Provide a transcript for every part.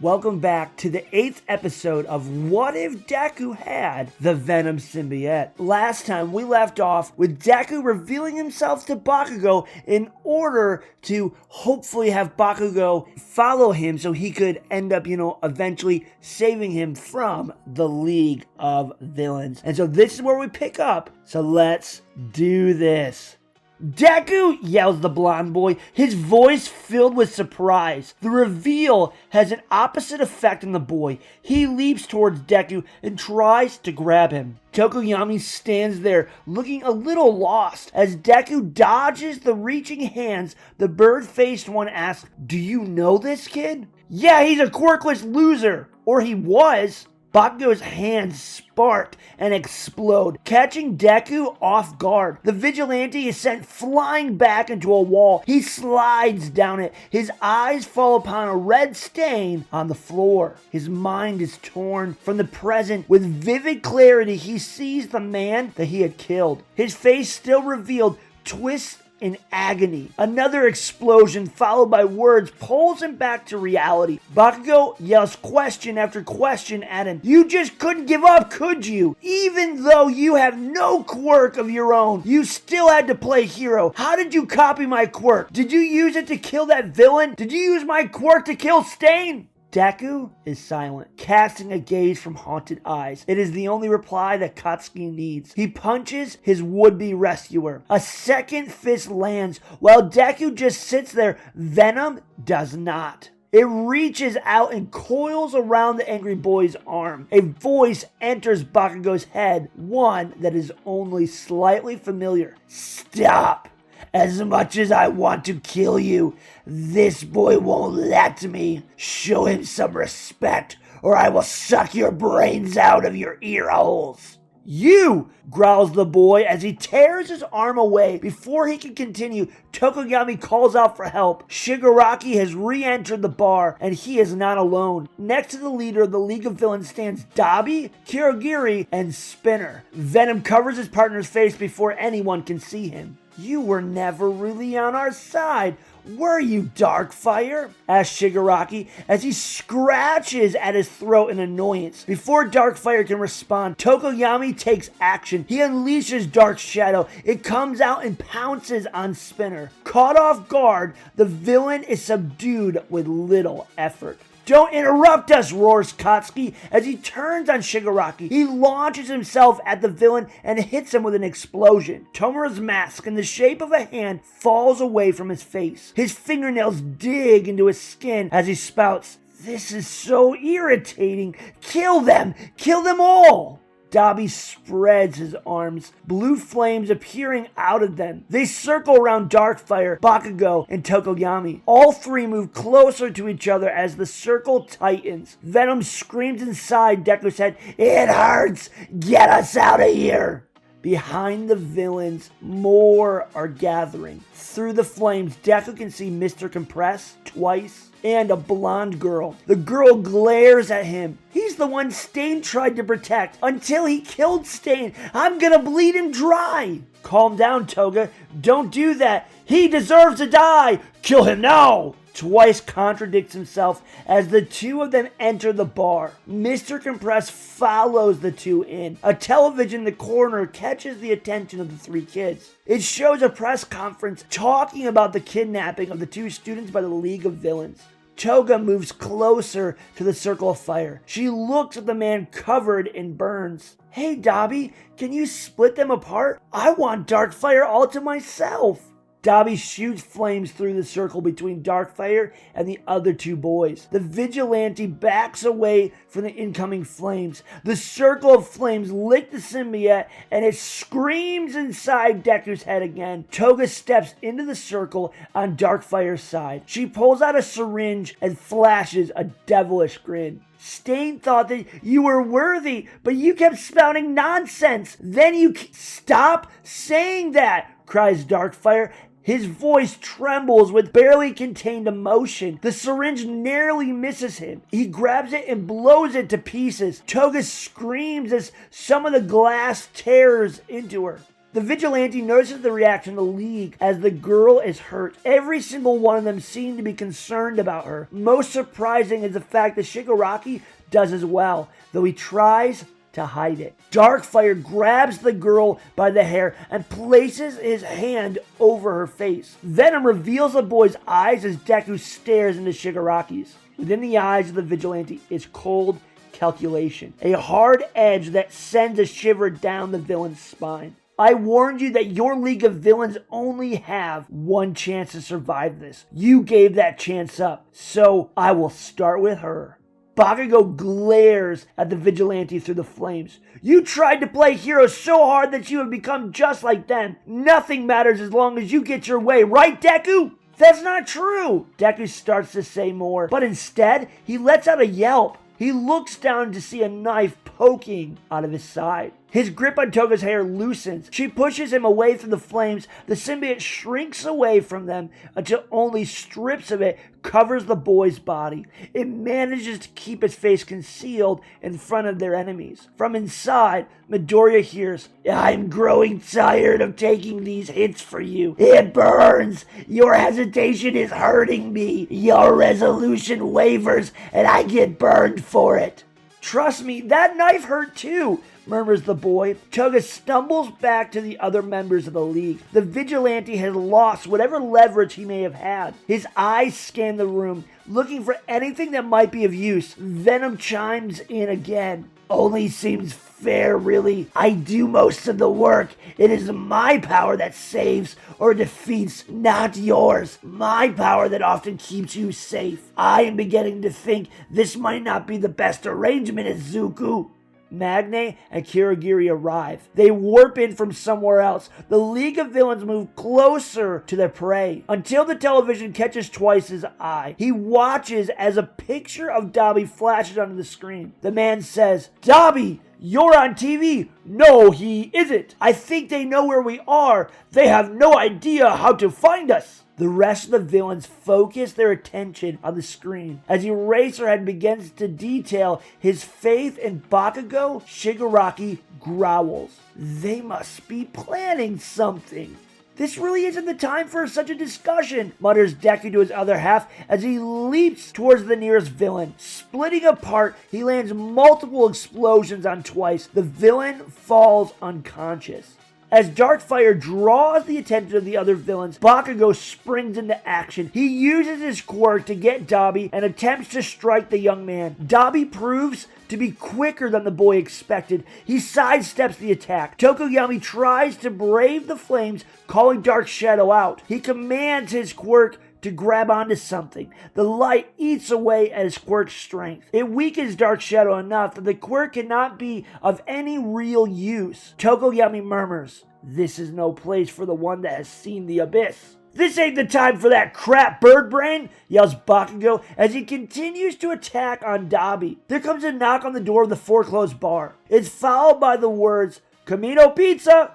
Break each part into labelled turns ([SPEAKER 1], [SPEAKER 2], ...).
[SPEAKER 1] Welcome back to the 8th episode of What If Deku Had the Venom Symbiote. Last time we left off with Deku revealing himself to Bakugo in order to hopefully have Bakugo follow him so he could end up, eventually saving him from the League of Villains. And so this is where we pick up. So let's do this. Deku, yells the blonde boy, his voice filled with surprise. The reveal has an opposite effect on the boy. He leaps towards Deku and tries to grab him. Tokoyami stands there looking a little lost. As Deku dodges the reaching hands, the bird-faced one asks, "Do you know this kid?" "Yeah, he's a quirkless loser." Or he was. Bakugo's hands spark and explode, catching Deku off guard. The vigilante is sent flying back into a wall. He slides down it. His eyes fall upon a red stain on the floor. His mind is torn from the present. With vivid clarity, he sees the man that he had killed. His face still revealed, twists in agony. Another explosion followed by words pulls him back to reality. Bakugo yells question after question at him. "You just couldn't give up, could you? Even though you have no quirk of your own, you still had to play hero. How did you copy my quirk? Did you use it to kill that villain? Did you use my quirk to kill Stain?" Deku is silent, casting a gaze from haunted eyes. It is the only reply that Katsuki needs. He punches his would-be rescuer. A second fist lands. While Deku just sits there, Venom does not. It reaches out and coils around the angry boy's arm. A voice enters Bakugo's head, one that is only slightly familiar. "Stop! As much as I want to kill you, this boy won't let me. Show him some respect, or I will suck your brains out of your ear holes." "You!" growls the boy as he tears his arm away. Before he can continue, Tokoyami calls out for help. Shigaraki has re-entered the bar, and he is not alone. Next to the leader of the League of Villains stands Dabi, Kirigiri, and Spinner. Venom covers his partner's face before anyone can see him. "You were never really on our side, were you, Darkfire?" asks Shigaraki as he scratches at his throat in annoyance. Before Darkfire can respond, Tokoyami takes action. He unleashes Dark Shadow. It comes out and pounces on Spinner. Caught off guard, the villain is subdued with little effort. "Don't interrupt us," roars Katsuki as he turns on Shigaraki. He launches himself at the villain and hits him with an explosion. Tomura's mask in the shape of a hand falls away from his face. His fingernails dig into his skin as he spouts, "This is so irritating. Kill them! Kill them all!" Dabi spreads his arms, blue flames appearing out of them. They circle around Darkfire, Bakugo, and Tokoyami. All three move closer to each other as the circle tightens. Venom screams inside Deku's head, "It hurts! Get us out of here!" Behind the villains, more are gathering. Through the flames, Deku can see Mr. Compress twice and a blonde girl. The girl glares at him. He's the one Stain tried to protect until he killed Stain. "I'm gonna bleed him dry." "Calm down, Toga. Don't do that. He deserves to die. Kill him now." Twice contradicts himself as the two of them enter the bar. Mr. Compress follows the two in. A television in the corner catches the attention of the three kids. It shows a press conference talking about the kidnapping of the two students by the League of Villains. Toga moves closer to the circle of fire. She looks at the man covered in burns. "Hey, Dabi, can you split them apart? I want Darkfire all to myself." Dabi shoots flames through the circle between Darkfire and the other two boys. The vigilante backs away from the incoming flames. The circle of flames lick the symbiote and it screams inside Deku's head again. Toga steps into the circle on Darkfire's side. She pulls out a syringe and flashes a devilish grin. "Stain thought that you were worthy, but you kept spouting nonsense. Then you stop saying that," cries Darkfire. His voice trembles with barely contained emotion. The syringe narrowly misses him. He grabs it and blows it to pieces. Toga screams as some of the glass tears into her. The Vigilante notices the reaction of the League as the girl is hurt. Every single one of them seem to be concerned about her. Most surprising is the fact that Shigaraki does as well, though he tries to hide it. Darkfire grabs the girl by the hair and places his hand over her face. Venom reveals the boy's eyes as Deku stares into Shigaraki's. Within the eyes of the Vigilante is cold calculation, a hard edge that sends a shiver down the villain's spine. I warned you that your League of Villains only have one chance to survive this. You gave that chance up, so I will start with her. Bakugo glares at the Vigilante through the flames. You tried to play hero so hard that you have become just like them. Nothing matters as long as you get your way, right, Deku? That's not true! Deku starts to say more, but instead, he lets out a yelp. He looks down to see a knife poking out of his side. His grip on Toga's hair loosens. She pushes him away from the flames. The symbiote shrinks away from them until only strips of it covers the boy's body. It manages to keep his face concealed in front of their enemies. From inside, Midoriya hears, I'm growing tired of taking these hits for you. It burns. Your hesitation is hurting me. Your resolution wavers and I get burned for it. Trust me, that knife hurt too, murmurs the boy. Toga stumbles back to the other members of the League. The Vigilante has lost whatever leverage he may have had. His eyes scan the room, looking for anything that might be of use. Venom chimes in again. Only seems fair, really. I do most of the work. It is my power that saves or defeats, not yours. My power that often keeps you safe. I am beginning to think this might not be the best arrangement, Izuku. Magne and Kirigiri arrive. They warp in from somewhere else. The League of Villains move closer to their prey until the television catches Twice's eye. He watches as a picture of Dobby flashes onto the screen. The man says, Dobby, you're on TV. No, he isn't. I think they know where we are. They have no idea how to find us. The rest of the villains focus their attention on the screen as Eraserhead begins to detail his faith in Bakugo. Shigaraki growls. They must be planning something. This really isn't the time for such a discussion, mutters Deku to his other half as he leaps towards the nearest villain. Splitting apart, he lands multiple explosions on Twice. The villain falls unconscious. As Darkfire draws the attention of the other villains, Bakugo springs into action. He uses his quirk to get Dobby and attempts to strike the young man. Dobby proves to be quicker than the boy expected. He sidesteps the attack. Tokoyami tries to brave the flames, calling Dark Shadow out. He commands his quirk to grab onto something. The light eats away at his quirk's strength. It weakens Dark Shadow enough that the quirk cannot be of any real use. Tokoyami murmurs, this is no place for the one that has seen the abyss. This ain't the time for that crap, bird brain, yells Bakugo as he continues to attack on Dobby. There comes a knock on the door of the foreclosed bar. It's followed by the words, Camino Pizza.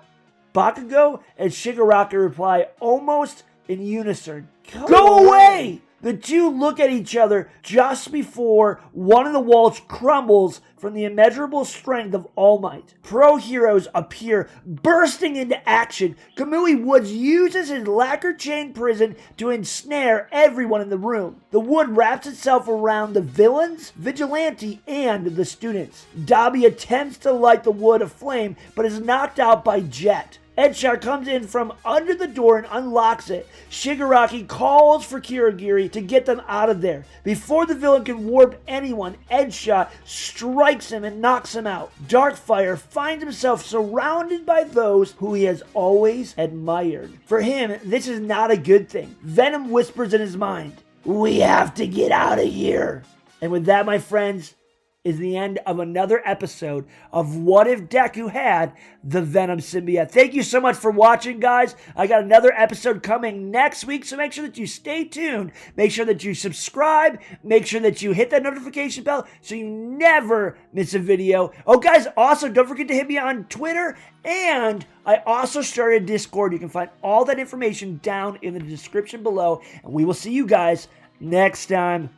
[SPEAKER 1] Bakugo and Shigaraki reply almost in unison. Go away! The two look at each other just before one of the walls crumbles from the immeasurable strength of All Might. Pro heroes appear, bursting into action. Kamui Woods uses his lacquer chain prison to ensnare everyone in the room. The wood wraps itself around the villains, Vigilante, and the students. Dobby attempts to light the wood aflame, but is knocked out by Jet. Edshot comes in from under the door and unlocks it. Shigaraki calls for Kirigiri to get them out of there. Before the villain can warp anyone, Edshot strikes him and knocks him out. Darkfire finds himself surrounded by those who he has always admired. For him, this is not a good thing. Venom whispers in his mind, we have to get out of here. And with that, my friends, is the end of another episode of What If Deku Had the Venom Symbiote. Thank you so much for watching, guys. I got another episode coming next week, so make sure that you stay tuned. Make sure that you subscribe. Make sure that you hit that notification bell so you never miss a video. Oh, guys, also, don't forget to hit me on Twitter, and I also started Discord. You can find all that information down in the description below, and we will see you guys next time.